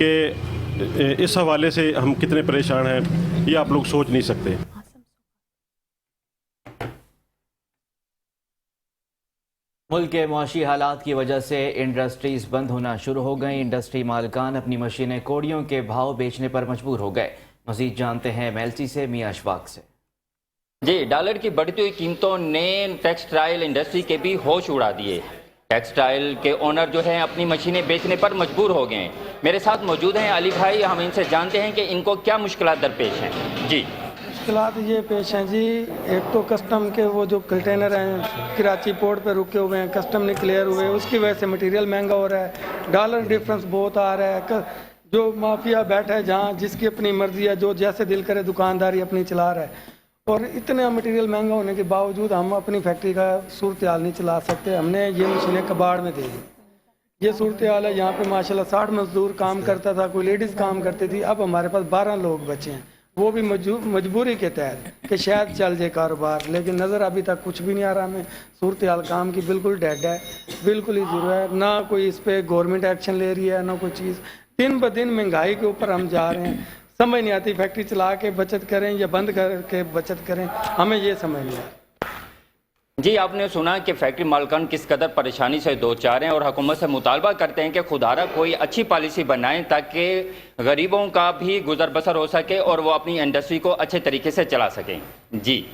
कि इस हवाले से हम कितने परेशान हैं ये आप लोग सोच नहीं सकते। मुल्क के मुआशी हालात की वजह से इंडस्ट्रीज बंद होना शुरू हो गई। इंडस्ट्री मालिकान अपनी मशीनें कोड़ियों के भाव बेचने पर मजबूर हो गए। मजीद जानते हैं एमएलसी से मियां अशफाक से। जी, डॉलर की बढ़ती हुई कीमतों ने टेक्सटाइल इंडस्ट्री के भी होश उड़ा दिए। टेक्सटाइल के ओनर जो हैं अपनी मशीनें बेचने पर मजबूर हो गए हैं। मेरे साथ मौजूद हैं अली भाई, हम इनसे जानते हैं कि इनको क्या मुश्किलात दरपेश हैं। जी, मुश्किलात ये पेश हैं जी, एक तो कस्टम के वो जो कंटेनर हैं कराची पोर्ट पे रुके हुए हैं, कस्टम नहीं क्लियर हुए, उसकी वजह से मटेरियल महंगा हो रहा है, डॉलर डिफरेंस बहुत आ रहा है। जो माफिया बैठा है जहाँ, जिसकी अपनी मर्जी है, जो जैसे दिल करे दुकानदारी अपनी चला रहा है, और इतना मटेरियल महंगा होने के बावजूद हम अपनी फैक्ट्री का सूरत हाल नहीं चला सकते। हमने ये मशीनें कबाड़ में दे दी। ये सूरत हाल है। यहाँ पे माशाल्लाह 60 मजदूर काम करता था, कोई लेडीज़ काम करती थी, अब हमारे पास 12 लोग बचे हैं, वो भी मजबूरी के तहत कि शायद चल जाए कारोबार, लेकिन नज़र अभी तक कुछ भी नहीं आ रहा। हमें सूरत हाल काम की बिल्कुल डेड है, बिल्कुल ही ज़रूर है। ना कोई इस पर गवर्नमेंट एक्शन ले रही है, ना कोई चीज़। दिन ब दिन महंगाई के ऊपर हम जा रहे हैं, समझ नहीं आती फैक्ट्री चला के बचत करें या बंद करके बचत करें, हमें ये समझ नहीं आता। जी, आपने सुना कि फैक्ट्री मालिकान किस कदर परेशानी से दो चार हैं और हुकूमत से मुतालबा करते हैं कि खुदारा कोई अच्छी पॉलिसी बनाएं ताकि गरीबों का भी गुजर बसर हो सके और वो अपनी इंडस्ट्री को अच्छे तरीके से चला सकें। जी,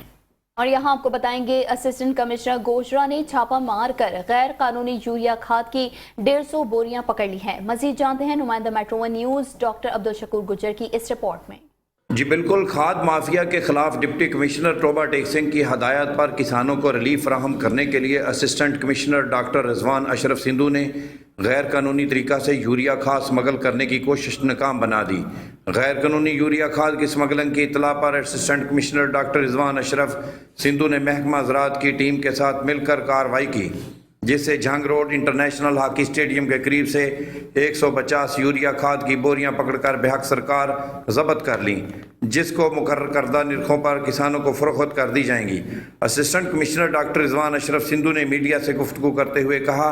और यहाँ आपको बताएंगे असिस्टेंट कमिश्नर गोजरा ने छापा मार कर गैर कानूनी यूरिया खाद की 150 बोरियां पकड़ ली हैं। मजीद जानते हैं नुमाइंदा metro one news doctor Abdul Shakoor Gujjar की इस रिपोर्ट में। जी बिल्कुल, खाद माफिया के खिलाफ डिप्टी कमिश्नर टोबा टेक सिंह की हदायत पर किसानों को रिलीफ फराहम करने के लिए assistant commissioner doctor Rizwan Ashraf Sindhu ने गैर कानूनी तरीका से यूरिया खाद स्मगल करने की कोशिश नाकाम बना दी। गैर कानूनी यूरिया खाद की स्मगलिंग की इतला पर assistant commissioner doctor Rizwan Ashraf Sindhu ने महकमा ज़राअत की टीम के साथ मिलकर कार्रवाई की, जिससे जंग रोड इंटरनेशनल हॉकी स्टेडियम के करीब से 150 यूरिया खाद की बोरियां पकड़कर बेहक सरकार जब्त कर ली, जिसको मुकर्रर करदा निर्खों पर किसानों को फरोख्त कर दी जाएंगी। Assistant commissioner doctor Rizwan Ashraf Sindhu ने मीडिया से गुफ्तगू करते हुए कहा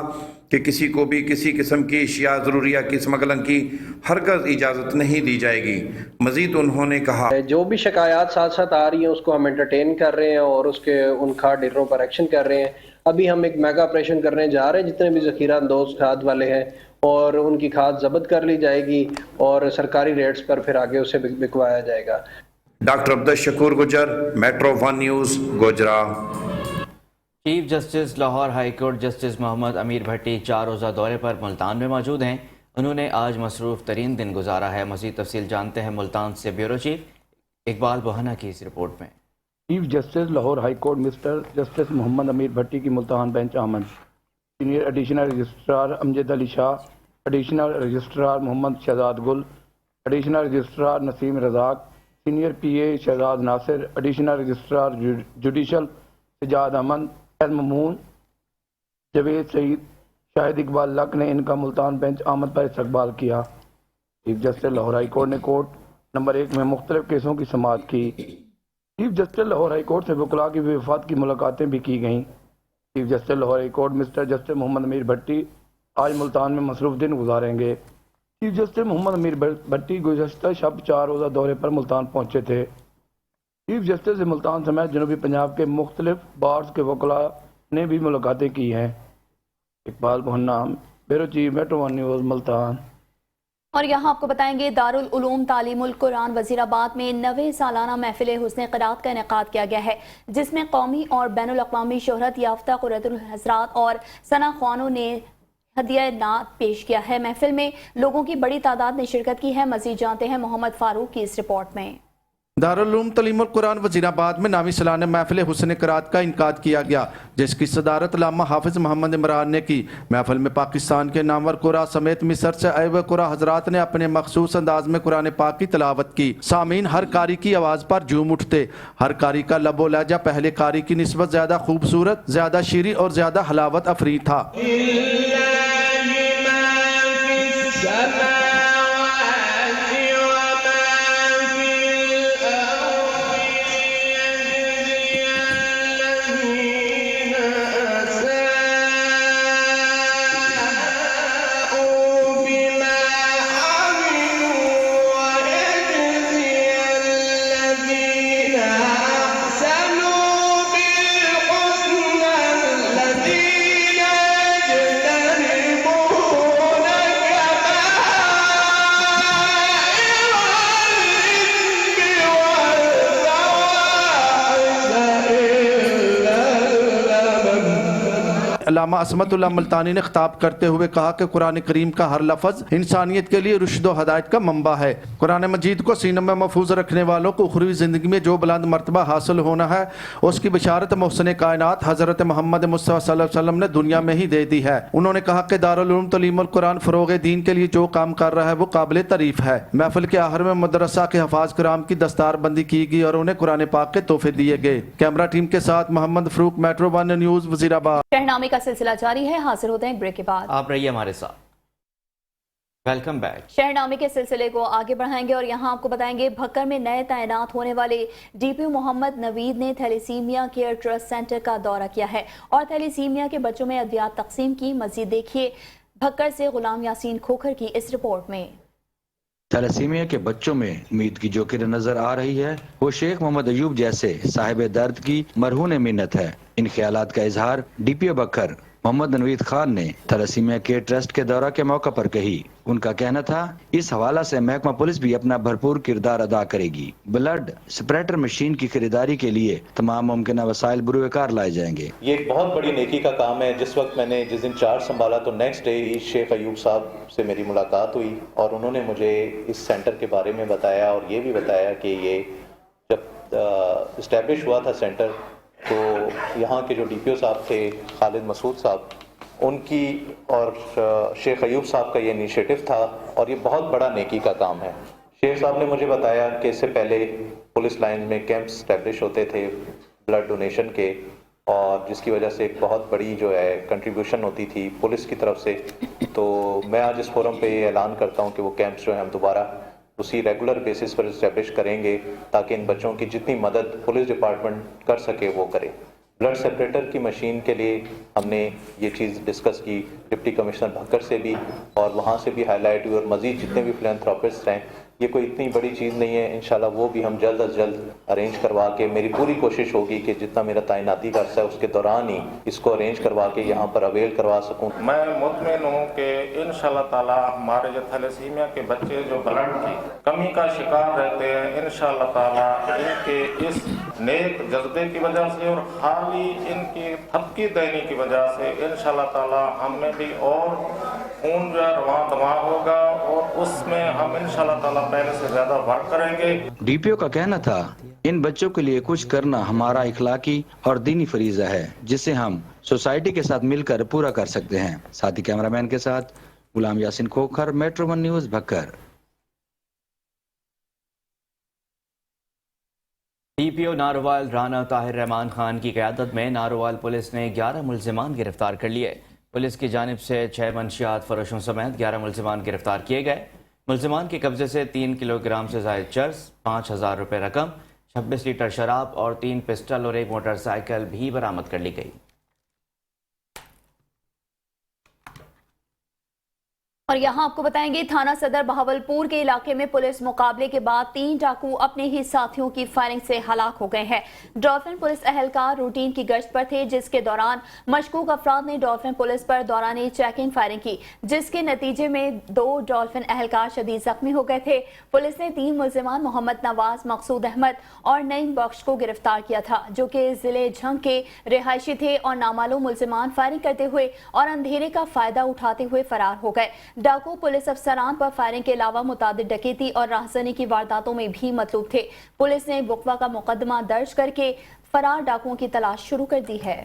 कि किसी को भी किसी किस्म की अशिया ज़रूरिया की स्मगलिंग की हरगज़ इजाज़त नहीं दी जाएगी। मज़ीद उन्होंने कहा, जो भी शिकायत साथ साथ आ रही हैं उसको हम एंटरटेन कर रहे हैं और उसके उन खाद डीलरों पर एक्शन कर रहे हैं। अभी हम एक मेगा ऑपरेशन करने जा रहे हैं, जितने भी ज़ख़ीरा अंदोज़ खाद वाले हैं और उनकी खाद जब्त कर ली जाएगी और सरकारी रेट्स पर फिर आगे उसे बिकवाया जाएगा। Doctor Abdul Shakoor Gujjar, metro one news, Gojra. Chief justice Lahore high court justice Mohammad अमीर भट्टी 4 रोज़ा दौरे पर मुल्तान में मौजूद हैं। उन्होंने आज मसरूफ़ तरीन दिन गुजारा है। मज़ीद तफसील जानते हैं मुल्तान से ब्यूरो चीफ इकबाल बोहना की इस रिपोर्ट में। Chief justice Lahore high court mister justice Mohammad अमीर भट्टी की मुल्तान बेंच आमद। Senior additional registrar Amjad Ali Shah, additional registrar Mohammad Shahzad Gul, additional registrar Naseem Razzaq, senior PA Shahzad Nasir, additional registrar judicial Sajjad Aman, Al Mamoon, Javed Saeed, Shahid Iqbal Lak ने इनका मुल्तान बेंच आमद पर इस्तकबाल किया। Chief justice Lahore high court ने कोर्ट नंबर 1 में मुख्तलिफ केसों की समाअत की। Chief justice Lahore high court से वकला की वफात की मुलाकातें भी की गईं। Chief justice Lahore high court mister justice Mohammad अमीर भट्टी आज मुल्तान में मसरूफ दिन गुजारेंगे। चीफ जस्टिस मोहम्मद अमीर भट्टी गुज़श्ता शब 4 रोज़ा दौरे पर मुल्तान पहुंचे थे। चीफ जस्टिस से मुल्तान समेत जनूबी पंजाब के मुख्तलिफ बार्स के वकला ने भी मुलाकातें की हैं। Iqbal Mohanna, bureau chief, metro 1 news, Multan. और यहाँ आपको बताएंगे दारुल उलूम तालीमुल कुरान वजीराबाद में 9वें सालाना महफिल हुस्न क़िरात का इनेकाद किया गया है, जिसमें कौमी और बैनुल अक़वामी शोहरत याफ्ता क़ुर्रतुल हज़रात और सना ख़वानों ने हदिया नात पेश किया है। महफिल में लोगों की बड़ी तादाद ने शिरकत की है। मज़ीद जानते हैं मोहम्मद फारूक की इस रिपोर्ट में। दारुल उलूम तालीमुल कुरान वजीराबाद में 9वीं सालाना महफिल हुस्न क़िरात का इनकाद किया गया, जिसकी सदारत अल्लामा हाफिज मोहम्मद इमरान ने की। महफिल में पाकिस्तान के नामवर कुरा समेत मिस्र से आए हुए कुरा हजरात ने अपने मखसूस अंदाज में कुरान पाक की तिलावत की। सामीन हर कारी की आवाज़ पर झूम उठते। हर कारी का लबो लहजा पहले कारी की निस्बत ज़्यादा खूबसूरत, ज़्यादा शीरी और ज़्यादा हलावत अफरी था। अल्लामा असमतुल्लाह मुल्तानी ने खिताब करते हुए कहा कि कुरान करीम का हर लफ्ज़ इंसानियत के लिए रुश्द व हदायत का मंबा है। कुरान मजीद को सीने में महफूज रखने वालों को उखरवी ज़िंदगी में जो बुलंद मर्तबा हासिल होना है, उसकी बशारत मोहसिन कायनात हज़रत मोहम्मद मुस्तफ़ा सल्लल्लाहु अलैहि वसल्लम ने दुनिया में ही दे दी है। उन्होंने कहा कि दारुल उलूम तालीमुल कुरान फ़रोग़ दीन के लिए जो काम कर रहा है वो काबिल तारीफ़ है। महफिल के आखिर में मदरसा के हफ़ाज़ किराम की दस्तारबंदी की गई और उन्हें कुरान पाक के तोहफे दिए गए। कैमरा टीम के साथ मोहम्मद फ़रूक, मेट्रो 1 न्यूज़, वज़ीराबाद। शहनामे का सिलसिला जारी है। हाजिर होते हैं ब्रेक के बाद। आप रहिए हमारे साथ। Welcome back. शहनामे के सिलसिले को आगे बढ़ाएंगे और यहाँ आपको बताएंगे भक्कर में नए तैनात होने वाले DPO मोहम्मद नवीद ने थैलेसीमिया केयर ट्रस्ट सेंटर का दौरा किया है और थैलेसीमिया के बच्चों में अद्वियात तकसीम की। मजीद देखिए भक्कर से गुलाम यासीन खोखर की इस रिपोर्ट में। थैलेसीमिया के बच्चों में उम्मीद की जो किरण नजर आ रही है वो शेख मोहम्मद अयूब जैसे साहिब दर्द की मरहून मिन्नत है। इन ख्यालात का इजहार DPO बकर मोहम्मद नवीद खान ने थैलेसीमिया केयर ट्रस्ट के दौरा के मौके पर कही। उनका कहना था इस हवाला से महकमा पुलिस भी अपना भरपूर किरदार अदा करेगी। ब्लड स्प्रेटर मशीन की खरीदारी के लिए तमाम मुमकिन वसाइल बुरुकार लाए जाएंगे। ये एक बहुत बड़ी नेकी का काम है। जिस दिन चार्ज संभाला तो नेक्स्ट डे ही शेख अयूब साहब से मेरी मुलाकात हुई और उन्होंने मुझे इस सेंटर के बारे में बताया और ये भी बताया कि ये जब इस्टेब्लिश हुआ था सेंटर तो यहाँ के जो DPO साहब थे खालिद मसूद साहब, उनकी और शेख अयूब साहब का ये इनिशिएटिव था और ये बहुत बड़ा नेकी का काम है। शेख साहब ने मुझे बताया कि इससे पहले पुलिस लाइन में कैंप्स इस्टेब्लिश होते थे ब्लड डोनेशन के, और जिसकी वजह से एक बहुत बड़ी जो है कंट्रीब्यूशन होती थी पुलिस की तरफ से। तो मैं आज इस फोरम पे ये ऐलान करता हूँ कि वो कैंप्स जो है हम दोबारा उसी रेगुलर बेसिस पर इस्टेब्लिश करेंगे ताकि इन बच्चों की जितनी मदद पुलिस डिपार्टमेंट कर सके वो करे। ब्लड सेपरेटर की मशीन के लिए हमने ये चीज़ डिस्कस की डिप्टी कमिश्नर भक्कर से भी और वहाँ से भी हाईलाइट हुई और मज़ीद जितने भी फिलैंथ्रोपिस्ट हैं। ये कोई इतनी बड़ी चीज़ नहीं है, इंशाल्लाह वो भी हम जल्द अज जल्द अरेंज करवा के, मेरी पूरी कोशिश होगी कि जितना मेरा तैनाती का अर्सा है उसके दौरान ही इसको अरेंज करवा के यहाँ पर अवेल करवा सकूँ। मैं मुतमिन हूँ कि इंशाल्लाह ताला हमारे जो थैलेसीमिया के बच्चे जो ब्लड की कमी का शिकार रहते हैं, इंशाल्लाह ताला इनके इस नेक जज्बे की वजह से और खाली इनकी थपकी देने की वजह से इंशाल्लाह ताला हमें भी और खून जो रवां दवा होगा और उसमें हम इंशाल्लाह ताला पहले से ज्यादा वर्क करेंगे। DPO का कहना था इन बच्चों के लिए कुछ करना हमारा इखलाकी और दीनी फरीजा है जिसे हम सोसाइटी के साथ मिलकर पूरा कर सकते हैं। साथ ही कैमरामैन के साथ गुलाम Yasin Khokhar, metro 1 news, Bhakkar. DPO Narowal Rana Tahir Rahman Khan की क़यादत में नारोवाल पुलिस ने 11 मुलजिमान गिरफ्तार कर लिए। पुलिस की जानिब से 6 मंशियात फरोशों समेत 11 मुलजिमान गिरफ्तार किए गए। मुलजिमान के कब्जे से 3 किलोग्राम से ज़ायद चर्स, 5,000 रुपये रकम, 26 लीटर शराब और 3 पिस्टल और 1 मोटरसाइकिल भी बरामद कर ली गई। और यहाँ आपको बताएंगे थाना सदर बहावलपुर के इलाके में पुलिस मुकाबले के बाद 3 डाकू अपने ही साथियों की फायरिंग से हलाक हो गए हैं। डॉल्फिन पुलिस एहलकार रूटीन की गश्त पर थे, जिसके दौरान मशकूक अफराद ने डॉल्फिन पुलिस पर दौरान चेकिंग फायरिंग की, जिसके नतीजे में 2 डॉल्फिन एहलकार शदीद जख्मी हो गए थे। पुलिस ने 3 मुलजिमान मोहम्मद नवाज, मकसूद अहमद और नईम बख्श को गिरफ्तार किया था, जो कि जिले झंग के रिहायशी थे और नामालूम मुलजिमान फायरिंग करते हुए और अंधेरे का फायदा उठाते हुए फरार हो गए। डाकू पुलिस अफसरान पर फायरिंग के अलावा मुतादिद डकैती और राहजनी की वारदातों में भी मतलूब थे। पुलिस ने वकवा का मुकदमा दर्ज करके फरार डाकुओं की तलाश शुरू कर दी है।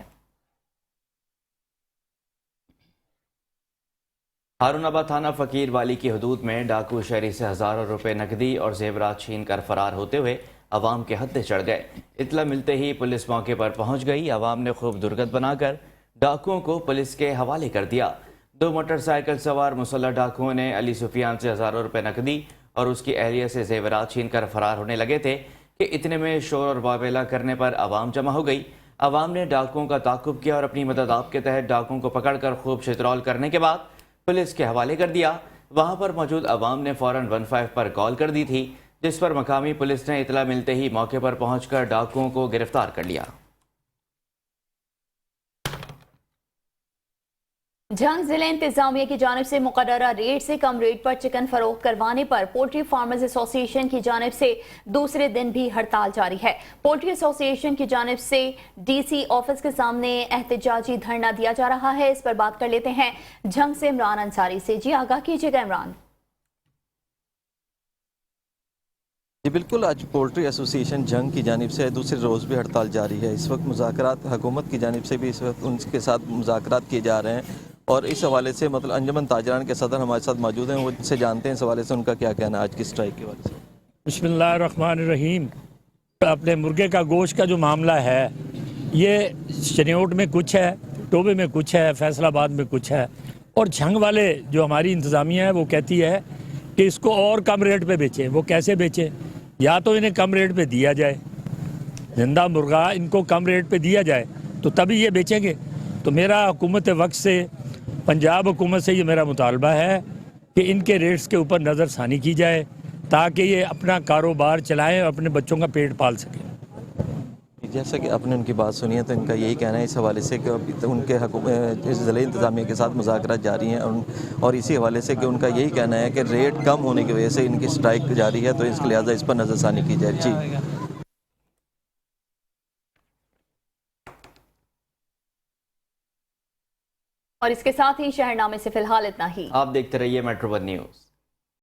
हारूनाबाद थाना फकीर वाली की हदूद में डाकू शहरी से हज़ारों रुपए नकदी और जेवरात छीन कर फरार होते हुए अवाम के हत्थे चढ़ गए। इतला मिलते ही पुलिस मौके पर पहुंच गई। अवाम ने खूब दुर्गत बनाकर डाकुओं को पुलिस के हवाले कर दिया। 2 मोटरसाइकिल सवार मुसल्लह डाकुओं ने अली सुफियान से हज़ारों रुपए नकदी और उसकी अहलिया से जेवरात छीन कर फरार होने लगे थे कि इतने में शोर और वावेला करने पर अवाम जमा हो गई। अवाम ने डाकुओं का ताकुब किया और अपनी मदद आप के तहत डाकुओं को पकड़कर खूब शितरौल करने के बाद पुलिस के हवाले कर दिया। वहां पर मौजूद अवाम ने फौरन 15 पर कॉल कर दी थी, जिस पर मकामी पुलिस ने इतला मिलते ही मौके पर पहुंचकर डाकुओं को गिरफ्तार कर लिया। झंग जिले इंतजामिया की जानिब से मुकर्ररा रेट से कम रेट पर चिकन फरोख्त करवाने पर पोल्ट्री फार्मर्स एसोसिएशन की जानिब से दूसरे दिन भी हड़ताल जारी है। पोल्ट्री एसोसिएशन की जानिब से DC ऑफिस के सामने एहतजाजी धरना दिया जा रहा है। इस पर बात कर लेते हैं झंग से इमरान अंसारी से। जी आगाह कीजिएगा इमरान। जी बिल्कुल, आज पोल्ट्री एसोसिएशन जंग की जानिब से दूसरे रोज़ भी हड़ताल जारी है। इस वक्त मुज़ाकरात हुकूमत की जानिब से भी इस वक्त उनके साथ मुज़ाकरात किए जा रहे हैं और इस हवाले से मतलब अंजुमन ताजरान के सदर हमारे साथ मौजूद हैं, वो उनसे जानते हैं इस हवाले से उनका क्या कहना है आज की स्ट्राइक के हवाले से। बिस्मिल्लाहिर्रहमानिर्रहीम। अपने मुर्गे का गोश्त का जो मामला है, ये शनियोट में कुछ है, टोबे में कुछ है, फैसलाबाद में कुछ है और झंग वाले जो हमारी इंतज़ामिया है वो कहती है कि इसको और कम रेट पे बेचें। वो कैसे बेचें? या तो इन्हें कम रेट पे दिया जाए, जिंदा मुर्गा इनको कम रेट पे दिया जाए तो तभी ये बेचेंगे। तो मेरा हुकूमत वक्त से, पंजाब हुकूमत से ये मेरा मुतालबा है कि इनके रेट्स के ऊपर नज़रसानी की जाए ताकि ये अपना कारोबार चलाएं और अपने बच्चों का पेट पाल सकें। जैसा कि आपने उनकी बात सुनी है तो इनका यही कहना है इस हवाले से कि अभी तक उनके ज़िले इंतज़ामिया के साथ मुज़ाकरात जारी हैं और इसी हवाले से कि उनका यही कहना है कि रेट कम होने की वजह से इनकी स्ट्राइक जारी है, तो इसके लिहाजा इस पर नज़रसानी की जाए। जी और इसके साथ ही शहरनामे से फिलहाल इतना ही। आप देखते रहिए मेट्रो 1 न्यूज़।